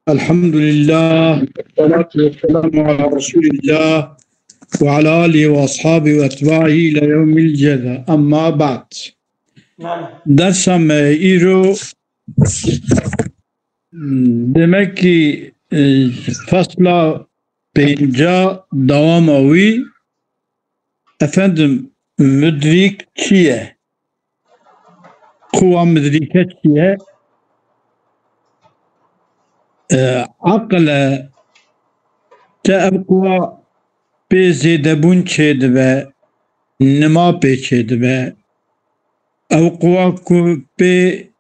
الحمد لله والصلاة والسلام على رسول الله وعلى آله وأصحابه وأتباعه إلى يوم الجزاء. أما بعد، dersem İro demek ki fasla peyinca devam avi efendim müdrik çiye kuva müdrike çiye عقل تأبقى بزيدبون چيدبه نما بي چيدبه او قواكو بي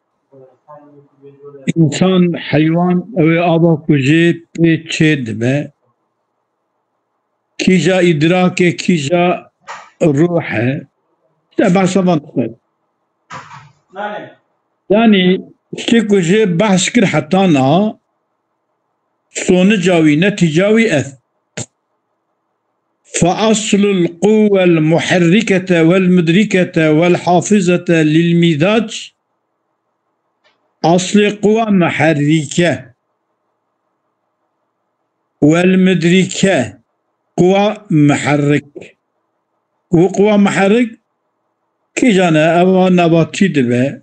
انسان حيوان او آبا كجي بي چيدبه كيجا ادراك كيجا روح بحث منطقه يعني شكو جي بحث كر حتى نا صونجاوي نتيجاوي فأصل القوة المحركة والمدركة والحافظة للمزاج أصل قوة محركة والمدركة قوة محرك وقوة محرك كي جانا أو نباتي دبا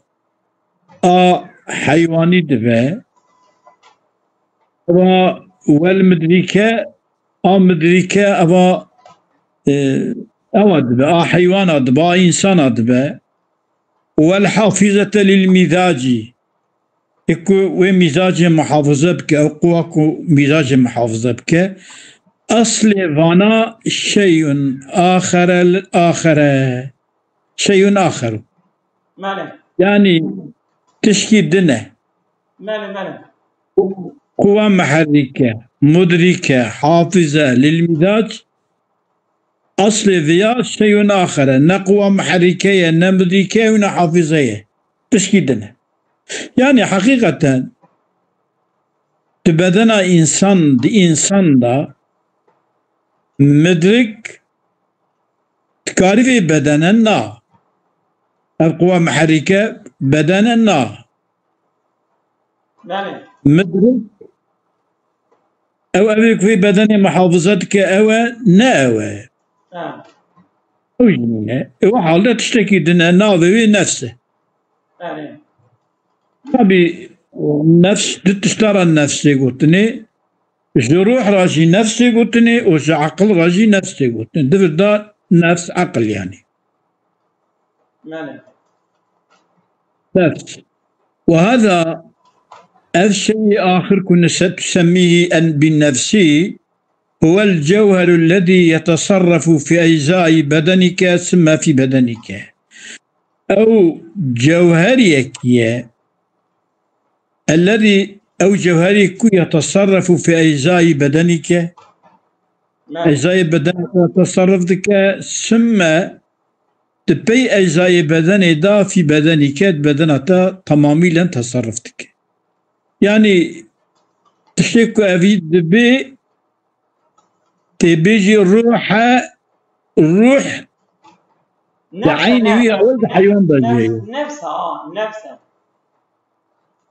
حيواني دبا والمدركة مدركة أدبا حيوان أدبا إنسان أدبا والحافظة للمزاج ومزاج محافظة بك أو قواكو مزاج محافظة بك أصل فانا شيء آخر شيء آخر يعني تشكيل دنه قوة محركة مدركة حافظة للمزاج أصل ذيات شيء آخر نقوة محركة مدركة ونحافظة تشكيدنا يعني حقيقة تبدنا إنسان دا مدرك تكارف بدننا القوة محركة بدننا مدرك أو أبيك في بدن محافظتك أو ناوى وجنينة وحالة تشتكي دنا ناظري نفسه أبي نفس تشترى النفس قلتني جروح راجي نفسي قلتني وش عقل راجي نفسي قلتني ده نفس عقل يعني نفس وهذا الشيء آخر كنا تسميه بالنفسي هو الجوهر الذي يتصرف في أجزاء بدنك ثم في بدنك أو جوهرك الذي أو جوهرك يتصرف في أجزاء بدنك أجزاء بدنك تصرفتك ثم تبي أجزاء بدنك دا في بدنك بدنك تمامي لن تصرفتك يعني تشكو أفيد بي تبيجي الروح بعيني ويا ولد حيوان بجي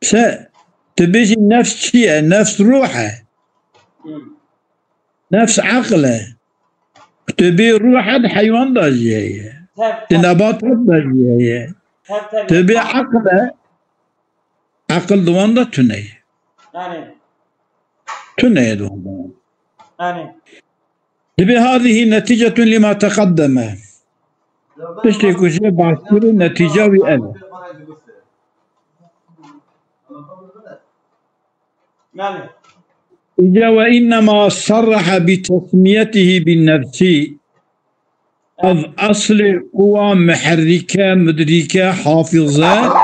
نفسها تبيجي نفس شيء نفس روحه نفس عقله تبي روحه حيوان بجي نبات بجي تبي عقله عقل دواندا تني دواندا تبي هذه نتيجة لما تقدم تشتكي شيء بعثير نتيجة وأنا إجا وإنما صرح بتسميته بالنفسي أصل قوى محركة مدركة حافظة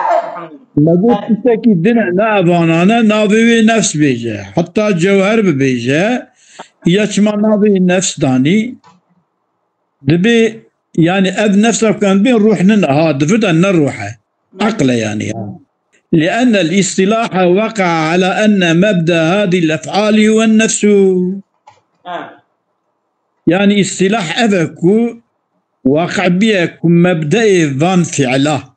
نقول تشتكي دنا نابانا نابي نفس بيجا حتى جوهر بيجا يشمع نابي نفس داني دبي يعني أب نفسه كان بين روحنا هذا فدا نروحه عقله يعني لأن الاصطلاح وقع على أن مبدأ هذه الأفعال هو النفس يعني اصطلاح أبكو وقع بيك مبدأ فان فعله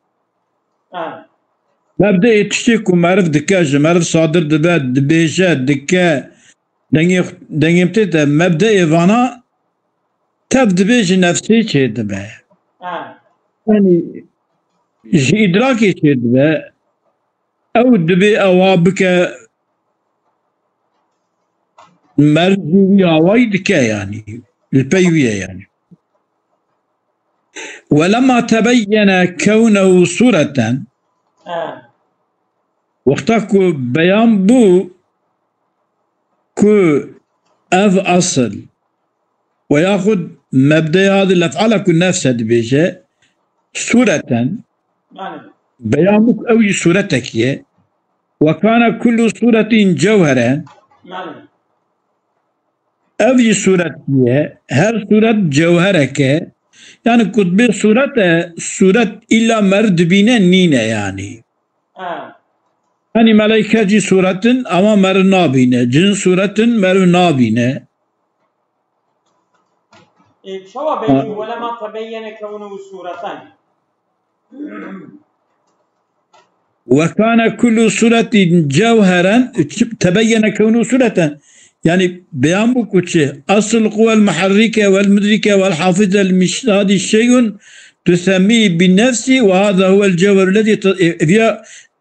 مبدأ تشتيك ومعرف دكاج معرف صادر دبات دبيجات دكا دنگي متى مبدأ إيفانا تبد بيج نفسي شيء دبا يعني جي إدراكي شيء دبا أو دبي أوابك مرجوية وايد كا يعني البيوية يعني. ولما تبين كونه صورة وقتكو بيان بو كو أف أصل وياخذ مبدأ هذه الأفعال كل نفسها دبيجة صورة بيان بو أو صورتك هي وكان كل صورة جوهرا أو صورة هي هر صورة جوهرك يعني كتب صورة إلا مرد بينا نينا يعني يعني ملائكة جي صورة أما مر نابينة جن صورة مر نابينة شو بيني ولما تبين كونه صورة وكان كل صورة جوهرا تبين كونه صورة يعني بيان بكوتشي أصل القوى المحركة والمدركة والحافظة هذه الشيء تسميه بالنفس وهذا هو الجوهر الذي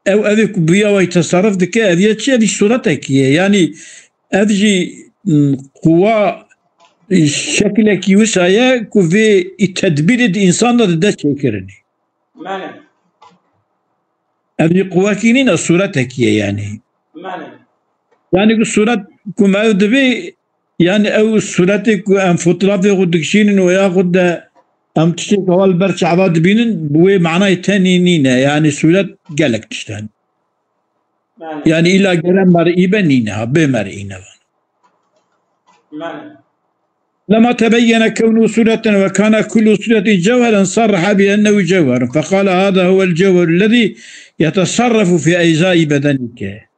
أو أبيك بيا ويتصرف ذك أبيك شيء صورتك يعني أبجي قوى شكلك يوسعي كوفي تدبير الإنسان ده شكرني أبجي قوى كينين صورتك يعني يعني الصورة كما يدبي يعني أو صورتك أم فطرافي قدكشين وياخد أم تشتك هو البرش عباد بينن بوي معناه تانينينا يعني صورة قالك تشتان يعني إلا قال مرئيبا نينا بمرئينا لما تبين كونه صورة وكان كل صورة جوهرا صرح بأنه جوهر فقال هذا هو الجوهر الذي يتصرف في أجزاء بدنك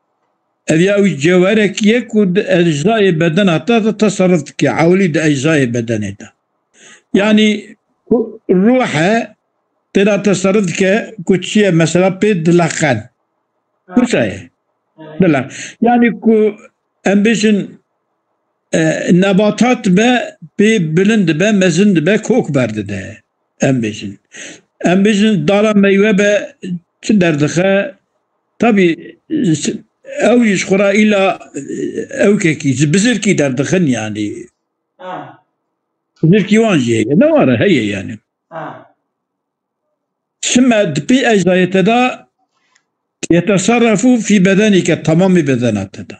أبياوي جوارك يكود أجزاء بدنها تصرف كعولد أجزاء بدنها يعني الروح ترى تصرف كتشي مثلا بدلخان كتشي دلخ يعني كو أمبيشن نباتات بلند مزند كوك برد ده أمبيشن دارا ميوه تدردخه طبي أو يشخرا إلا أو كي بزركي دردخن يعني بزركي وانجي هي نوارا هي يعني ثم دبي أجزاء تدا يتصرف في بدنك تمام بدنك تدا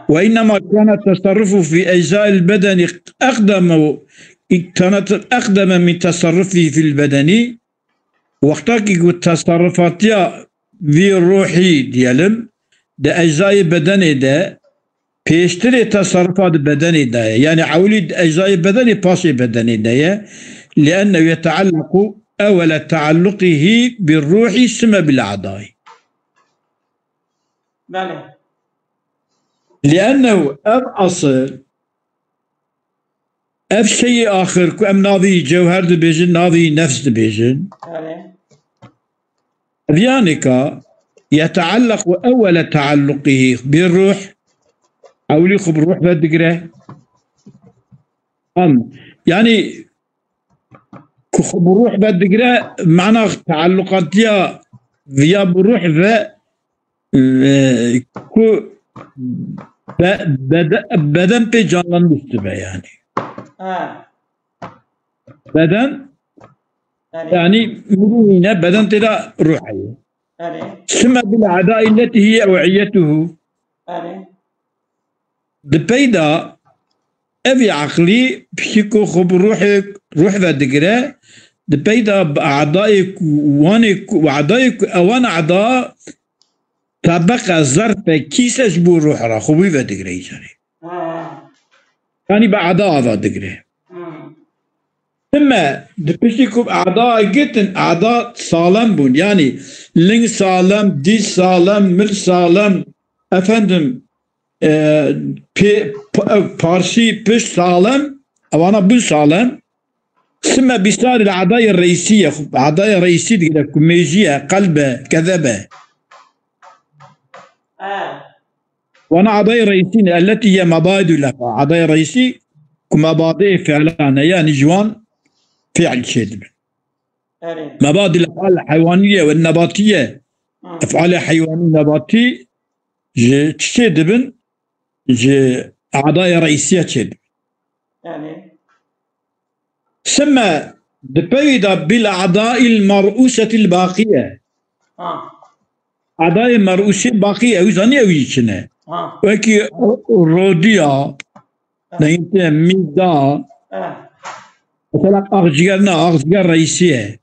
وإنما كان التصرف في أجزاء البدن كانت أقدم من تصرفه في البدن وقتك التصرفات في الروحي ديالم ده أجزاء بدني ده بيشتري تصرفات بدني ده يعني عولد أجزاء بدني باسي بدني ده لأنه يتعلق أول تعلقه بالروح ثم بالأعضاء لأنه أصل شيء آخر كأم ناضي جوهر دبيجن ناضي نفس دبيجن ذيانك يتعلق أول تعلقه بالروح أو ليخ بالروح بدقره يعني بروح بدقره معنى تعلقات يا بروح كو بدن بي جانلان مستبه يعني بدن يعني مروينة بدن تلا روحي ثم بالأعداء التي هي أوعيته ببيدا أبي عقلي بشيكو خب روح بدقره ببيدا بأعضائك وأعضائك أوان أعضاء طبق ظرف كيسش بو روح را خوبي بدقره يعني يعني بأعضاء بدقره ثم دبشتكم أعضاء جتن أعضاء سالم بون يعني لين سالم دي سالم مل سالم أفندم بارسي بش سالم أوانا بون سالم ثم بيصير الأعضاء الرئيسية أعضاء الرئيسية كميجية قلبه كذبه وانا عضاي رئيسي التي هي مبادئ الافعال عضاي رئيسي كمبادئ فعلانه يعني جوان فعل شيء مبادئ الافعال الحيوانيه والنباتيه افعال حيواني نباتي شيء بن اعضاء رئيسيه شيء يعني سمى دبيدا بالاعضاء المرؤوسه الباقيه اعضاء مرؤوسه باقيه وزاني ويشنا وكي روديا نينت ميدا مثلا اغجر رئيسيه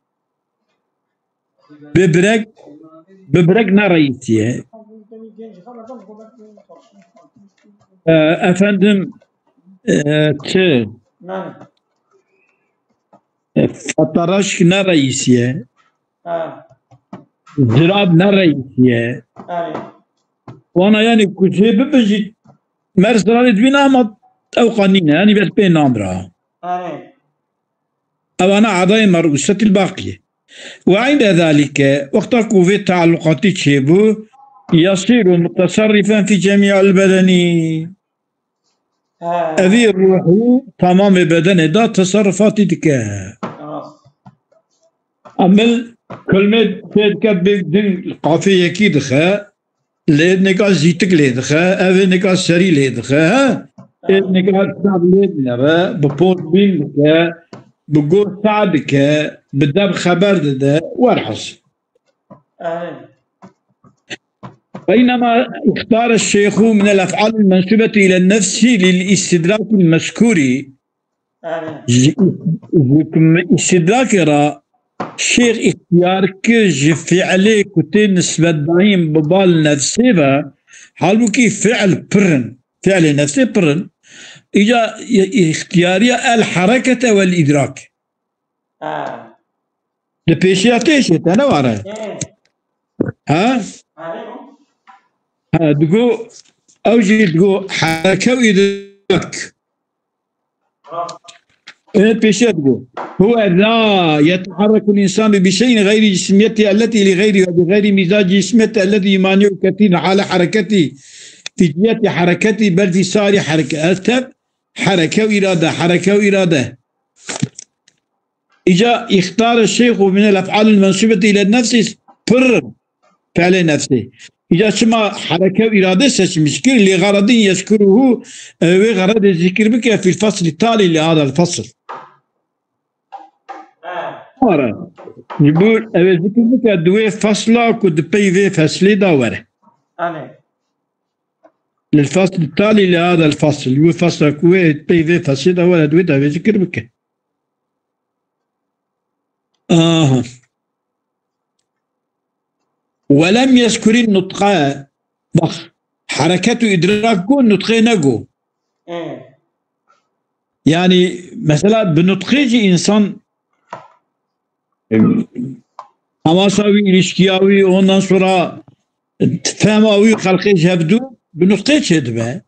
ببرك نا رئيسيه افندم تشي فترشك نا رئيسيه زراب نا رئيسيه وانا يعني كنت ببجي مرسلة بينا ما او قانين يعني بس بين نامرها او انا اعضاء مرؤوسة الباقية وعند ذلك وقت في تعلقات تشيبو يصير متصرفا في جميع البدن أبي الروحي تمام بدن دا تصرفات دكا أمل كلمة تذكر بدن قافية كي دخا لید نکاح زیتک لید خا اوه نکاح سری لید خا نکاح صعب لید نبا بپوت بین که بقول صعب که بدب خبر ده وارحص بينما اختار الشيخ من الأفعال المنسوبة إلى النفس للاستدراك المذكور استدراك را شيخ اختيار كج فعلي كتين نسبة دايم ببال نفسي با حالو كي فعل برن فعل نفسي برن إجا اختيارية الحركة والإدراك لبيشياتيش أنا وارا ها تقول أوجي تقول حركة وإدراك هو لا يتحرك الإنسان بشيء غير جسميته التي لغيره وبغير مزاج جسميته الذي يمانع كثير على حركته في جهة حركته بل في سائر حركته حركة وإرادة حركة وإرادة إجا اختار الشيخ من الأفعال المنسوبة إلى النفس بر فعل نفسه إذا سمى حركة وإرادة مشكل لغرض يذكره وغرض الذكر بك في الفصل التالي لهذا الفصل يقول الذكر بك دوي فصلة كد بيفي فصلي داورة للفصل التالي لهذا الفصل يقول فصل كوي بيفي فصلي داورة دوي دوي ذكر بك ولم يذكر النطق حركة إدراكه النطق نجو يعني مثلا بنطقي إنسان حماساوي ilişkiyavi ondan sonra fehmavi halkı şebdu بنطقي شدبه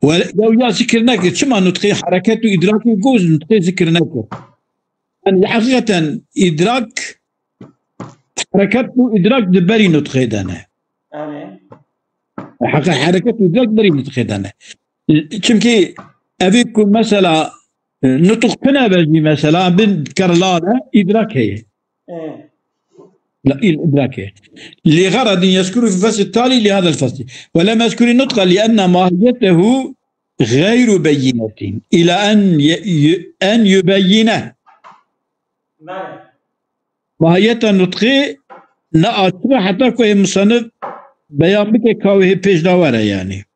ويا ذكر نكر شما نطقي حركة إدراكي جوز نطقي ذكر نكر يعني حقيقة إدراك حركة إدراك دبري نطقي دانا حركة إدراك بري نطقي دانا çünkü أبيكم مثلا نطق بنا بجي مثلا بنذكر لا إدراك هي لا الإدراك هي لغرض يذكر في الفصل التالي لهذا الفصل ولم يذكر النطق لأن ماهيته غير بينة إلى أن يبينه ماهية النطق نأتوا حتى كوي مصنف بيان بك كاوي بيش داورة يعني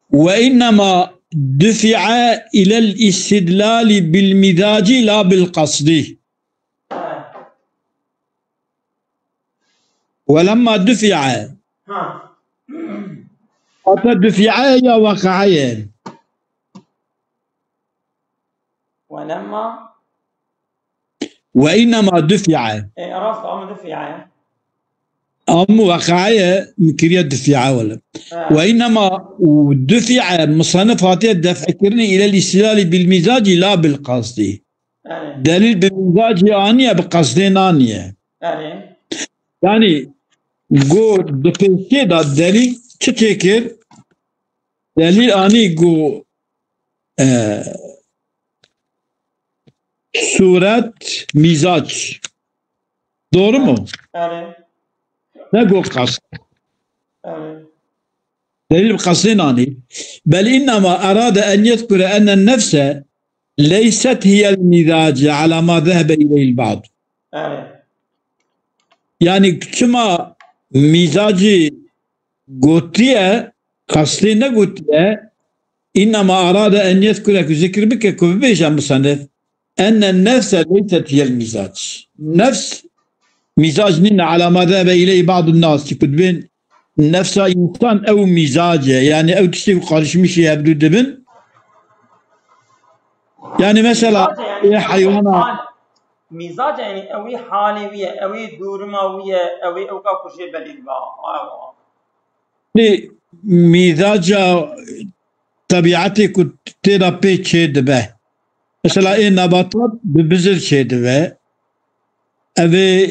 وإنما دفع إلى الاستدلال بالمزاج لا بالقصد ولما دفع دفع يا واقعيا وإنما دفع عرفت دفع أم واقعية مكرية دفعة ولا وإنما دفع مصنفات الدفع كرني إلى الاستدلال بالمزاج لا بالقصد دليل بالمزاج آنية بقصدين آنية يعني جو دفعة دا دليل تشكر دليل آني جو صورة مزاج doğru mu? Evet. Ne bu قصد Evet. دليل قصدين آني بل إنما أراد أن يذكر أن النفس ليست هي المزاج على ما ذهب إليه البعض Evet. يعني كما مزاجي قوتية قصدين قوتية إنما أراد أن يذكر ذكر بك كبيش مصنف أن النفس ليست هي المزاج نفس مزاج نين على ما ذهب إليه بعض الناس يكتبين نفس إنسان أو مزاجه يعني أو تشتكي قالش مش يبدو دبن يعني مثلا يعني حيوانات مزاج يعني أوي حالوية أوي دورماوية أوي أوكا كشي بليد با مزاج طبيعتي كنت ترى بيتشي دبه مثلا إيه نباتات ببذر شي دبه أوي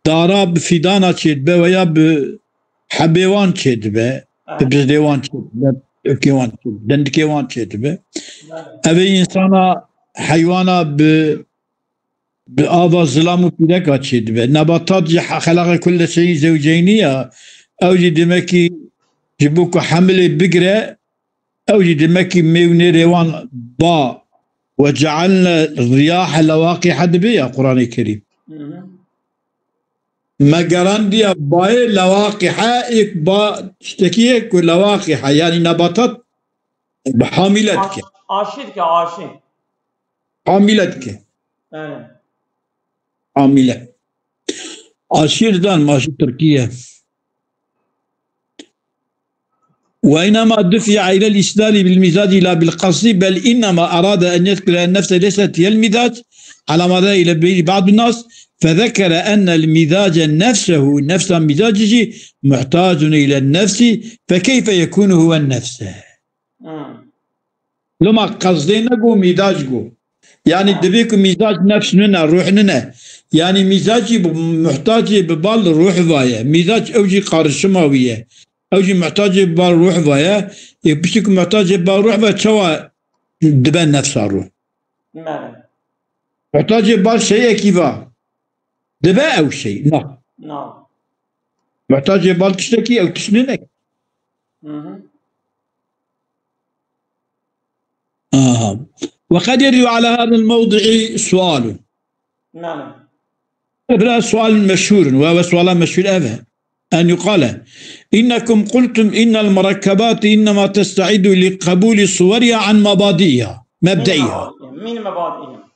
دارا بفيدانا شي دبه ويا بحبيوان شي دبه ببزديوان شي دبه كيوان دندكيوان شي دبه أوي إنسانا حيوانا بآبا ظلام وبيدك شي دبه نباتات خلق كل شيء زوجينية أو دمكي جبوك حملة بقرة أو دمكي ميوني ريوان با وجعلنا الرياح لواقح بها القرآن الكريم ما قراندي باي لواقحة إك با تشتكيك لواقحة يعني نباتات بحاملتك عاشرك عاشر حاملتك حاملة عاشر دان ماشي تركيا وإنما دفع إلى الإسلال بالمزاج لا بالقصد بل إنما أراد أن يذكر أن النفس ليست هي المزاج على ما ذا إلى بعض الناس فذكر أن المزاج نفسه نفس مزاجه محتاج إلى النفس فكيف يكون هو النفس لما قصدين نقول مزاج قول يعني دبيك مزاج نفسنا روحنا يعني مزاجي محتاج ببال روح ضايع مزاج أوجي قارشماوية أوجي محتاج ببال روح ضايع بشك محتاج ببال روح ضايع سواء دبان نفس الروح محتاج ببال شيء كيفا دبا أو شيء نعم محتاج ببال تشتكي أو تسننك وقد يرد على هذا الموضع سؤال نعم هذا سؤال مشهور وهو سؤال مشهور أبدا أن يقال إنكم قلتم إن المركبات إنما تستعد لقبول صورها عن مبادئها مبدئها من مبادئها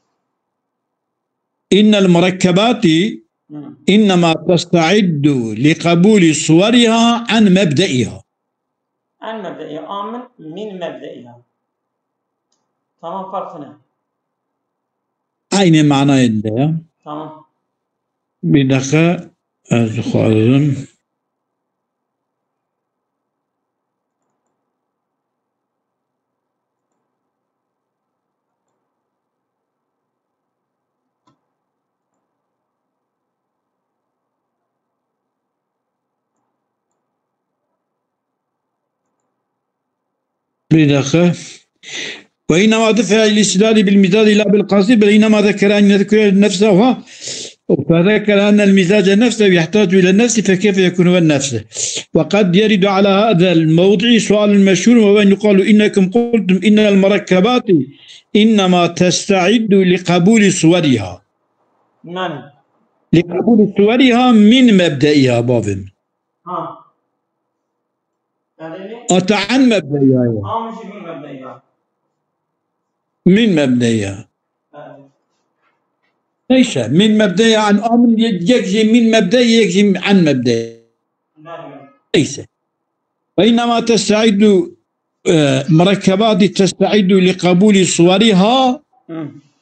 إن المركبات إنما تستعد لقبول صورها عن مبدئها عن مبدئها آمن من مبدئها tamam farkına. Aynı manayında. Tamam. Bir dakika azıcık. Bir dakika. وإنما دفع الاستدلال بالمزاج لا بالقصد بل إنما ذكر أن يذكر نفسه فذكر أن المزاج نفسه يحتاج إلى النفس فكيف يكون هو النفس وقد يرد على هذا الموضع سؤال مشهور وهو أن يقال إنكم قلتم إن المركبات إنما تستعد لقبول صورها نعم لقبول صورها من مبدئها بابن عن مبدئها من مبدئها من مبدئها ليس من مبدئها عن أمن يجزي من مبدئها يجزي عن مبدئها ليس وإنما تستعد مركبات تستعد لقبول صورها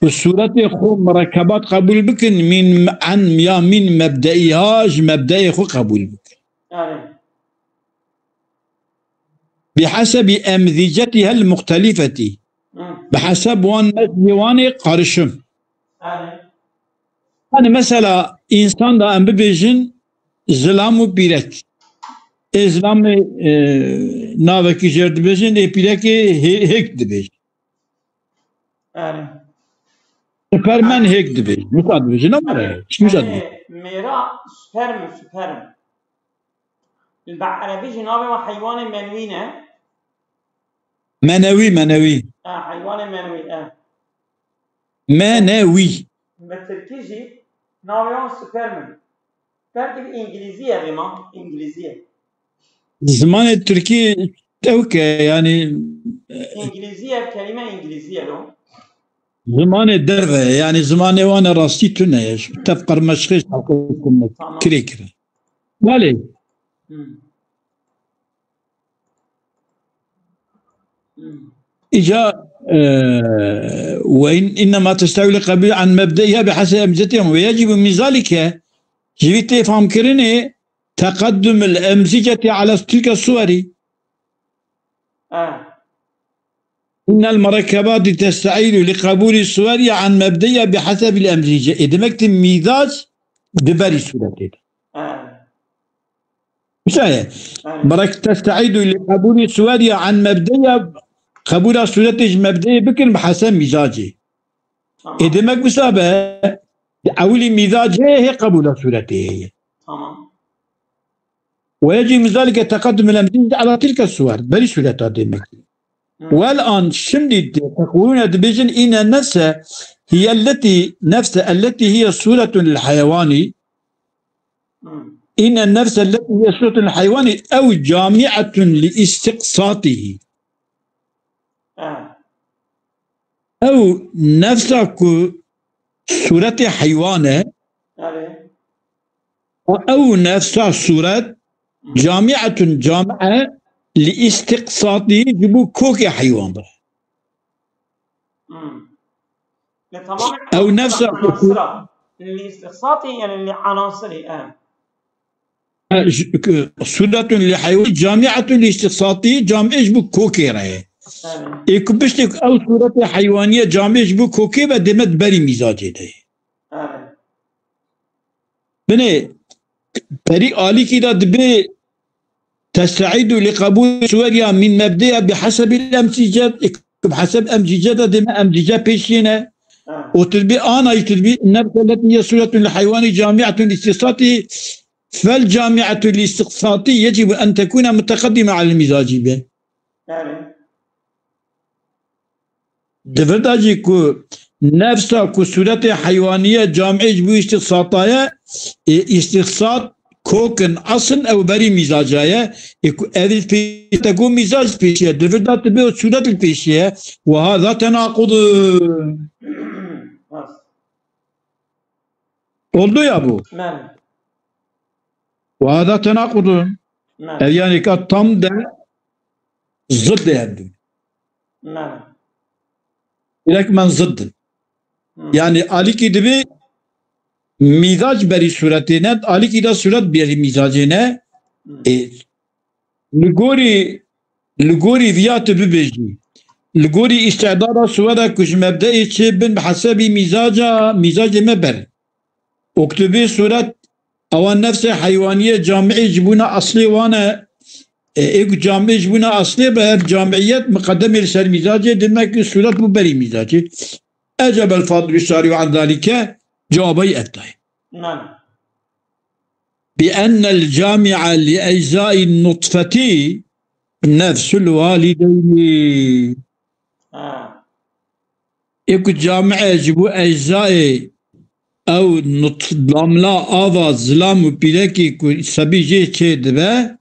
والصورة خو مركبات قبول بكن من مبدئهاش مبدئي خو قبول بكن بحسب أمزجتها المختلفة بحسب وان قارشم يعني مثلا إنسان دا أم ببيجن ظلام و بيرك إسلام ناوكي جرد بيجن بيرك هيك دبيجن سوبرمان هيك دبيجن مصاد بيجن أمره مش مصاد ميرا سوبرم العربي جنابه حيوان منوينه منوي حيوان منوي منوي بالتركيجي ناويان سوبرمان فرق الإنجليزية بما إنجليزية زمان التركي توكي يعني إنجليزية كلمة إنجليزية لو زمان الدرة يعني زمان وانا راستي تنايش تفقر مشخيص حقوقكم كريكرا والي إجا وإن إنما تستوي القبيلة عن مبدئها بحسب أمزجتهم ويجب من ذلك جبت فهم كرني تقدم الأمزجة على تلك الصور إن المركبات تستعيد لقبول الصور عن مبدئها بحسب الأمزجة إذا مكتب ميزاج دبري صورتين مش هي تستعيد لقبول الصور عن مبدئها قبول الصورة مبدئي بكر بحسب مزاجه إذا ما قصابه أولي مزاجه هي قبول صورته ويجب من ذلك تقدم الأمزجة على تلك الصور بل صورتها دمك والآن شمدت تقولون دبيجن إن النفس هي التي هي صورة الحيوان إن النفس التي هي صورة الحيوان أو جامعة لاستقصاته أو نفسك صورة حيوانة أو نفس صورة جامعة لاستقصاته جبو كوكي حيوان أو نفس لاستقصاته يعني لعناصره صورة لحيوان جامعة لاستقصاته جامعة جبو كوكي رأي بشتك أو صورة حيوانية جامعة جبو كوكي بدمت بري مزاجه ده بني بري آلي كده دبي تستعيد لقبول سوريا من مبدئها بحسب الأمزجات بحسب أمزجات دم أمزجات بيشينة وتربي أنا يتربي النفس التي هي صورة الحيوان جامعة لاستقصاته فالجامعة الاستقصاطي يجب أن تكون متقدمة على المزاج به دفرداجي كو نفسها كصورة حيوانية جامعة بو استقصاطايا استقصاط كوكن أصل أو بري مزاجايا هذه تكون مزاج بيشية دفردا تبيه صورة البيشية وهذا تناقض oldu ya bu. وهذا تناقض يعني كالطم ده ضد يعني لك من ضد يعني عليك دبي مزاج بري صورتنا عليك ده صورت بري مزاجنا لغوري فيات ببيجي لغوري استعداد صورة كش مبدئي تشبن بحسب مزاج مبر اكتبي صورة او نفس حيوانية جامعي جبونا اصلي وانا ايك جامعي جبونا اصلي بها جامعيات مقدمة لسر مزاجي دمك صورة ببري مزاجي اجب الفاضل الشارع عن ذلك جوابي اتاي بأن الجامعة لأجزاء النطفة نفس الوالدين ايك جامعة يجبو أجزاء او نطلاملا آوا ظلام و پیرکی که سبی جه چه دبه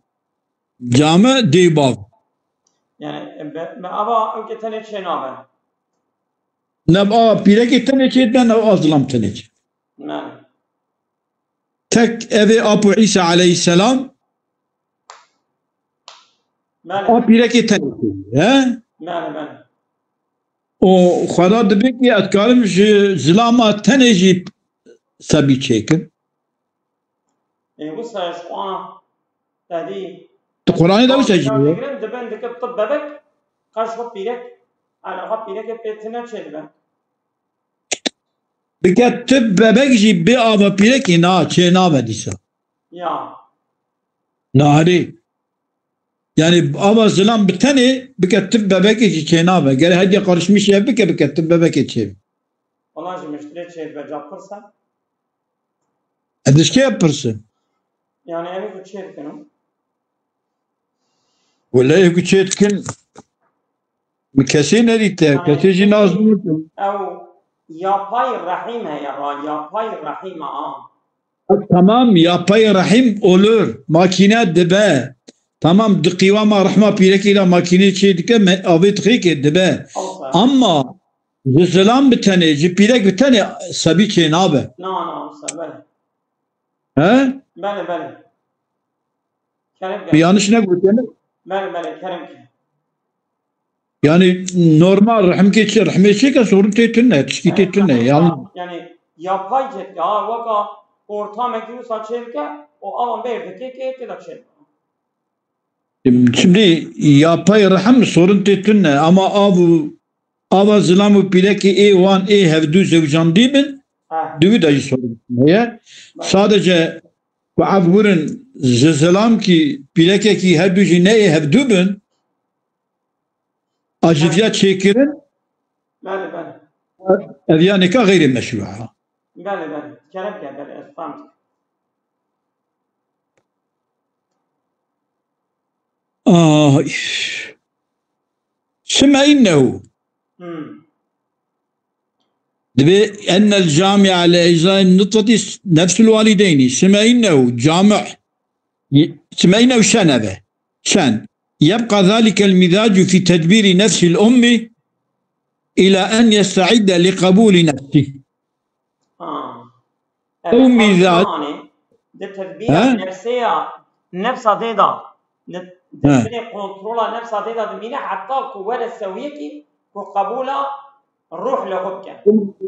جامع دیباو يعني آوا او که تنه چه نابه نب آوا پیرکی تنه چه دن او ظلام تنه چه تك اوه آبو عیسی علیه السلام آوا پیرکی تنه چه O xweda dibe ki ez karim ji zilama tenê jî sebî çêkim. وصل شقوان تهدي Tu Qur'anê de wisa jî ye. دبن دكب طب ببك قاش خب بيرك على خب بيرك بيتنا شيء دبن Bike tip bebek jî bê ava pîrekê na çê nabe dîsa. يا Naharî. Yani ava zilam bi tenê bike tip bebekê jî çê nabe. Gere hediye karışmış ya bike tip bebekê çê. والله جي مشتري شيء بجاب فرصة Edişke yapırsın. يعني أبي كنت شيء كنو Wala ev ku çê dikin kesê nerîte. Kesê jî naz dikin. أو يا باي رحيمة يا باي رحيمة Tamam yapay rahim olur. Makine dibe. Tamam di qîwama rehma pîrekî makine çê dike avê dixêke dibe. أوصل Ama ji zilam bi tenê ji pîrek bi tenê sebî çê nabe. لا أوصل بله He? بله كرم Bir كرم yanlış ne gotene? بله كرم كرم Yani normal rahme çeke sorun teytünne. Tişki teytünne. Yani yapay zeka vaka ortam ekliyor saçırken o alan verdeki eti de şey. Şimdi yapay rahim sorun teytünne. Ama ava zilamı pîrekî ê wan ê hevdû zewcan dîbin. Düğü de sorun. Neye? Sadece bu avgurin zilam ki pîrekekî hevdû jî neyê hevdû bin aciziya çêkirin بله ev ya nikah gayri meşruha. بله كلام كده بله فهمت سمع إنه دبي أن الجامع لإجزاء النطفة نفس الوالدين سمع إنه جامع سمع إنه شنبه شن يبقى ذلك المزاج في تدبير نفس الأم إلى أن يستعد لقبول نفسه أو مزاج ده تدبير نفسية نفسها ديدا تدبير كنترول نفسها ديدا دمينة حتى القوة السوية كي وقبولها الروح لغبكة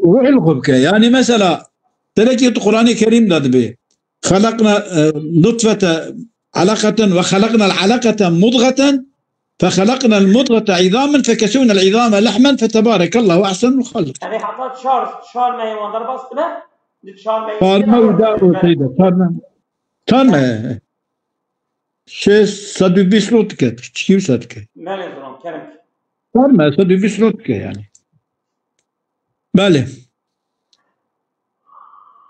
روح الغبكة يعني مثلا تلاقي القرآن الكريم دبي خلقنا نطفة علقة وخلقنا العلقة مضغة فخلقنا المضغة عظاما فكسونا العظام لحما فتبارك الله أحسن الخالق. يعني حطيت شار ما يوندر بس به شار ما وداء سيدة صارنا شيء صدق بيسلوتك كيف صدق ما لازم كلام صارنا صدق بيسلوتك يعني بالي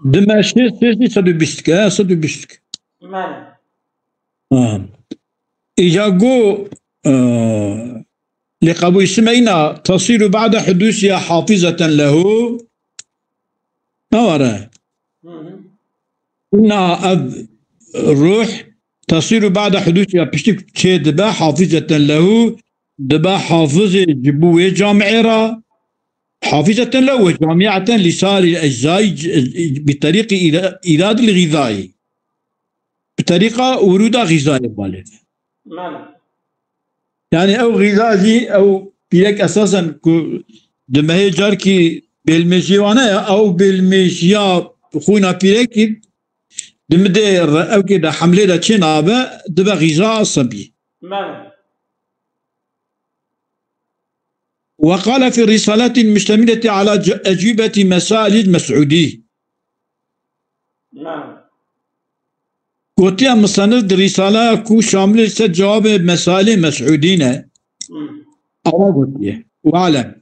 دمشق سيدي صدق بيسلك صدق بيسلك ماله إجاقو لقبول سمعنا تصير بعد حدوثها حافظة له نورا إنها أب الروح تصير بعد حدوثها بشتك شيء دبا حافظة له دبا حافظة جبوه جامعة حافظة له جامعة لسائر الأجزاء بطريق إيراد الغذائي بطريقة ورود غذائي بالغ يعني أو غذائي أو بيك أساسا دمه جار كي بالمجيوانا أو بالمجيا خونا بيك دمده أو كده حملة دا چين آبا دبا غذاء صبي وقال في الرسالات المشتملة على أجوبة مسائل المسعودي قلت يا مصنف الرسالة كو شامل جواب مسائل مسعودين واعلم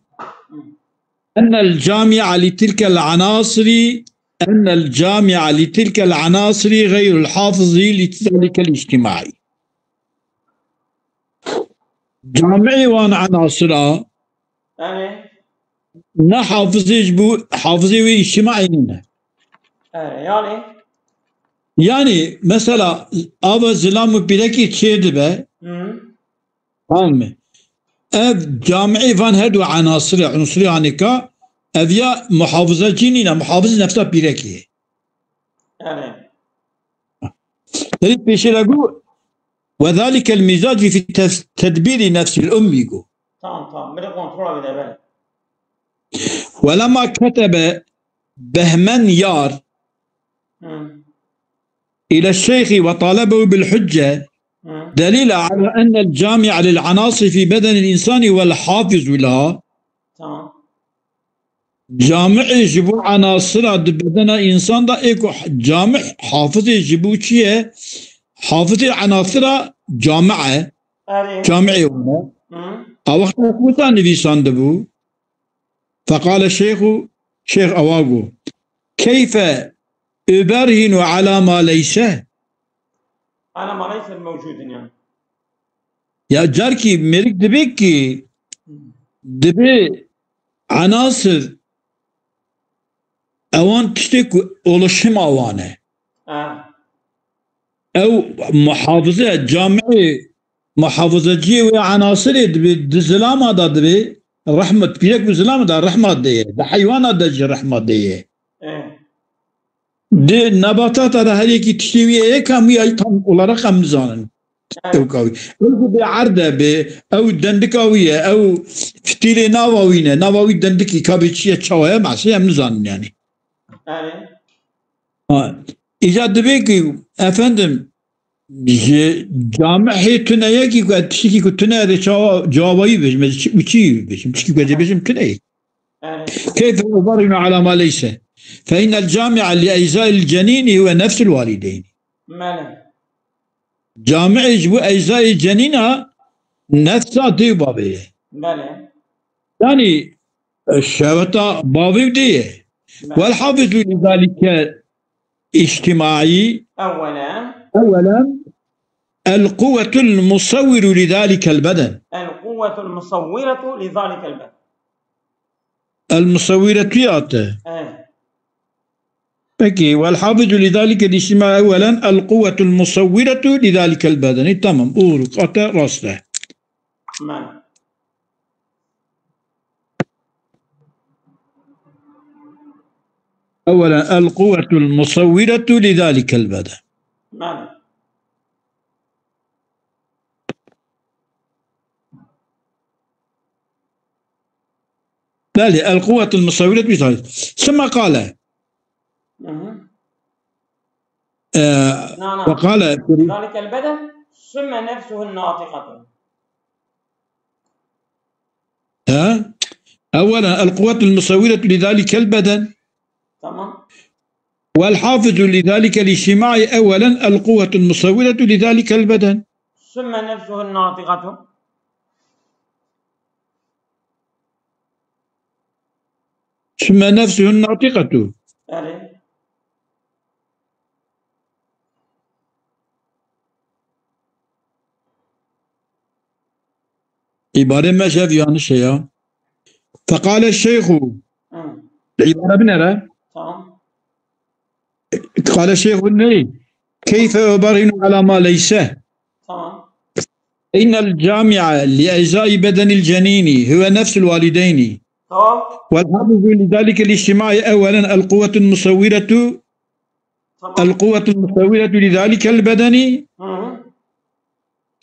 أن الجامع لتلك العناصر غير الحافظ لذلك الاجتماعي جامعي وان عناصرها نا حافظي واجتماعي يعني مثلا أبا زلام بيركي تشيد به فاهم أب جامعي فان هدو عناصر يعني كا أبيا محافظة جينينا محافظة نفسها بيركي تريد بيشي لقو وذلك المزاج في تدبير نفس الأم يقول تمام من كنترول بده ولما كتب بهمن يار إلى الشيخ وطالبه بالحجة دليل على أن الجامع للعناصر في بدن الإنسان والحافظ لها جامع يجبو عناصر بدن الإنسان دا إيكو جامع حافظ يجبو چيه حافظ عناصر جامعة جامعي هنا وقت كوتا نبيسان دبو فقال الشيخ شيخ أواغو كيف أبرهن على ما ليس على ما ليس موجود يعني يا جاركي مريك دبيكي دبي عناصر اوان تشتك اولشم اوانه او محافظه جامعي محافظه جي وعناصر دبي دزلام هذا دبي رحمه بيك بزلام ده رحمه دي ده حيوانات ده رحمه دي دي نباتات هذا هيك تشتوي ايه كم يتم ولا رقم زانن توكاوي بعرضه او دندكاويه او فتيلي ناواوينه ناواوي دندكي كابيتشيه تشاويه ماشي هم زانن يعني إيجاد بيكي أفندم جامع هي تنايا كي قد تشكي كتنايا ده جوابي بيش مشي بيش مشكي قد بيش تنايا كيف أبرهن على ما ليس فإن الجامع لأجزاء الجنين هو نفس الوالدين جامع يجب أجزاء الجنين نفسها دي بابي يعني الشبطة بابي دي والحافظ لذلك اجتماعي أولا القوة المصور لذلك البدن القوة المصورة لذلك البدن المصورة بكي والحافظ لذلك الاجتماع أولا القوة المصورة لذلك البدن تمام أورق راسته أولا القوة المصورة لذلك البدن ذلك القوة المصورة لذلك ثم قال وقال ذلك البدن ثم نفسه الناطقة أولا القوة المصورة لذلك البدن تمام والحافظ لذلك الاجتماعي أولا القوة المصورة لذلك البدن ثم نفسه الناطقة ثم نفسه الناطقة عبارة ما شاف يعني شيء فقال الشيخ العبارة بنرى قال الشيخ النبي كيف أبرهن على ما ليس إن الجامع لأجزاء بدن الجنين هو نفس الوالدين والحافظ لذلك الاجتماع أولا القوة المصورة لذلك البدن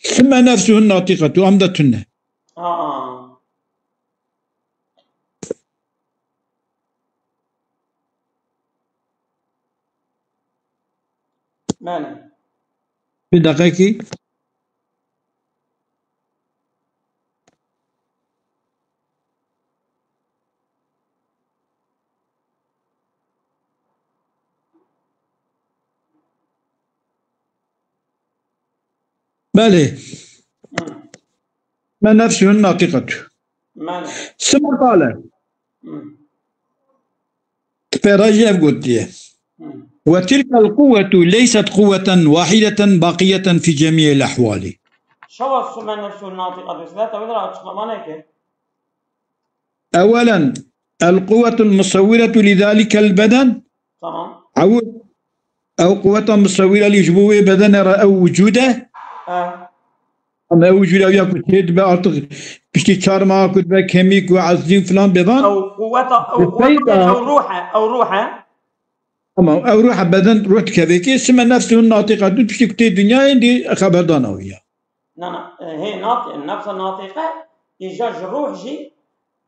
ثم نفسه الناطقة أمدتنا في دقيقة بله ما نفسه الناطقة ثم قال فراجع قلت وتلك القوة ليست قوة واحدة باقية في جميع الأحوال شو ثم نفسه الناطقة أولا القوة المصورة لذلك البدن أو قوة مصورة لجبوه بدن أو وجوده أما وجوده وياكل تيد بأعتقد بشتي تشارما كتبه كيميك وعزيم فلان بيضان أو روحه أما أو روح بدن روح كذيك اسمها نفسه الناطقة بشتي كتير الدنيا عندي خبر دانا وياه هي نفس الناطقة يجاج روح جي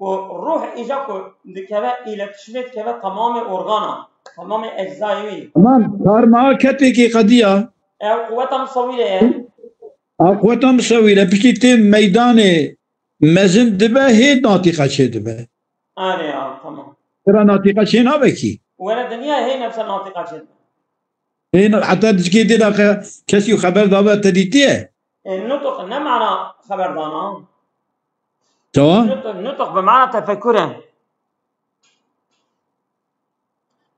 والروح إجاكو دكبا إلى تشمت كبا تمام أورغانا تمام أجزائي تمام صار معاه كتكي قضية أو قوة مصورة قوة مسوية بشتي تم ميدان مزن دبا هي ناطقة شي دبا تمام ترى ناطقة شي نابكي ولا الدنيا هي نفس الناطقة شد هنا حتى تشكي دي كسي خبر دابا تديتيه النطق نه معنى خبردانا تمام النطق بمعنى تفكره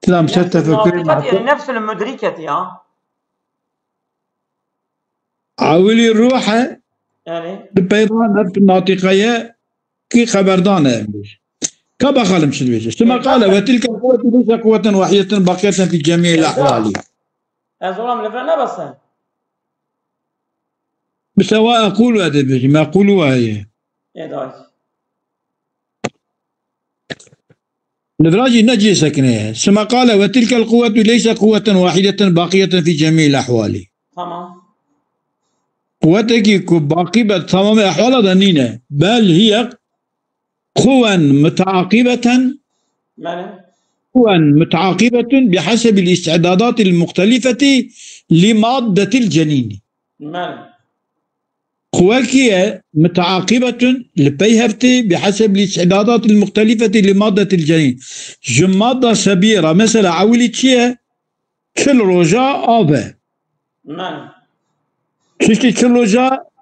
تمام تفكر يعني نفس المدركة عاولي الروح يعني بيضان نفس الناطقية كي خبردانة كما قال مش الوجه ثم قال وتلك القوة ليس قوة واحدة باقية في جميع الأحوال الظلام لفعنا بس بسواء أقول هذا ما أقولوا هي الفراجي نجي سكنه ثم قال وتلك القوة ليس قوة واحدة باقية في جميع الأحوال تمام قوتك باقي تمام أحوال ظنينة بل هي قوى متعاقبة بحسب الاستعدادات المختلفة لمادة الجنين قواكية متعاقبة لبيهفتي بحسب الاستعدادات المختلفة لمادة الجنين جمادة سبيرة مثلا عولي تشيه كل رجاء آبه ششتي كل رجاء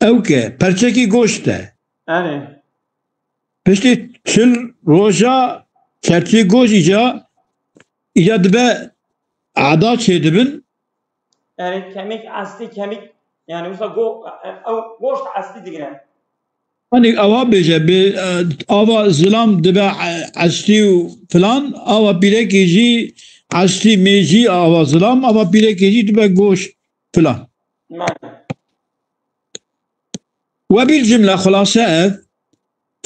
اوكي پرچکی گوشته پشتی كل رجاء چرچی گوش ایجا دبه عادات چه دبن يعني كميك أصلي كميك يعني مثلا أو goşt asli digine. Hani ava beje be ava zilam dibe asli falan ava bilekeci asli meji ava zilam ava bilekeci dibe goş falan. وبالجملة خلاصة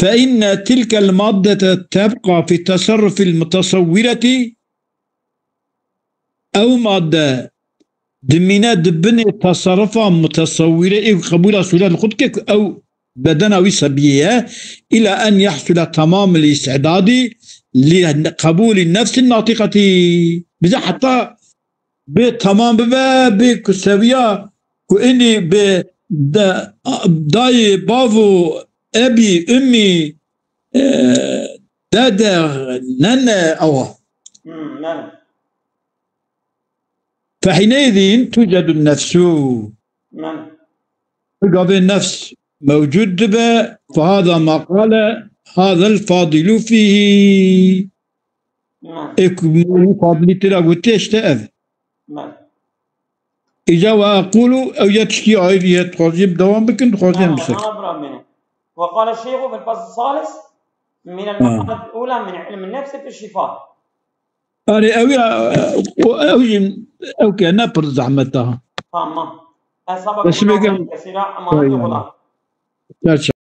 فإن تلك المادة تبقى في التصرف المتصورة أو مادة دمينا دبني تصرفا متصورة قبول سورة الخطك أو بدنوي سبية إلى أن يحصل تمام الاستعداد لقبول النفس الناطقة بذا حتى بتمام بكسوية كأني داي بافو أبي أمي دادا نانا أوه فحينئذ توجد النفس قبل النفس موجود به فهذا ما قال هذا الفاضل فيه فاضل ترى قلت اشتأذ إذا وأقول أو يتشكي عيدية تخوزيب دوام بكن تخوزين بسك وقال الشيخ في الفصل الثالث من المقالة الأولى من علم النفس في الشفاء أري أو كأنها برز عمتها تمام أصابك كثيرا أمانة الله